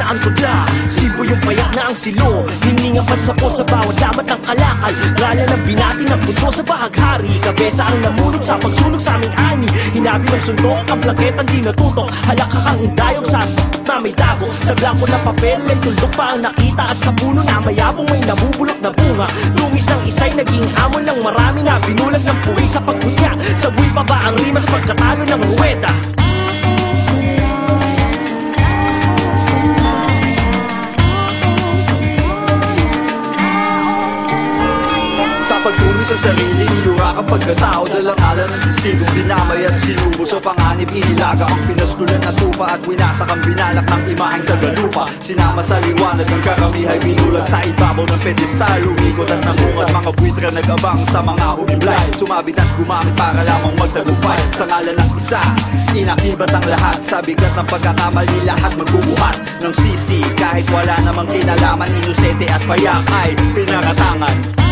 na ang tudla. Simpo yung payak na ang silo, hiningang pasapo sa bawat damat ng kalakal. Ngalan ng binati ng punso sa bahaghari, kabesa ang namulog sa pagsunog sa aming ani. Hinabi ng suntok, ang plaketang di natutok, halaka kang indayog sa na may dago. Sa blanco na papel ay tuldok pa ang nakita, at sa puno na mayabong may nabubulok na bunga. Tungis ng isa'y naging amon ng marami na binulag ng puwi sa pagkutya. Sagwi pa ba ang rima sa pagkatalo ng ruweta? Sa pagtuloy sa sarili, nilurak ang pagkatao, dalang-alan ng testigong dinamay at sinubo sa panganib. Inilaga ang pinaskulan na tupa at winasak ang binalak ng imaheng tagalupa. Sinama sa liwanag ng karamihay, binulag sa ibabaw ng pedestal. Umikot at nangungat, mga buwitra nag-abang sa mga humiblay. Sumabit at gumamit para lamang magtagumpay. Sa ngalan ng isa, inakibat ang lahat. Sa bigat ng pagkakamali, lahat magbubuhat ng sisi. Kahit wala namang kinalaman, inosente at payak ay pinaratangan.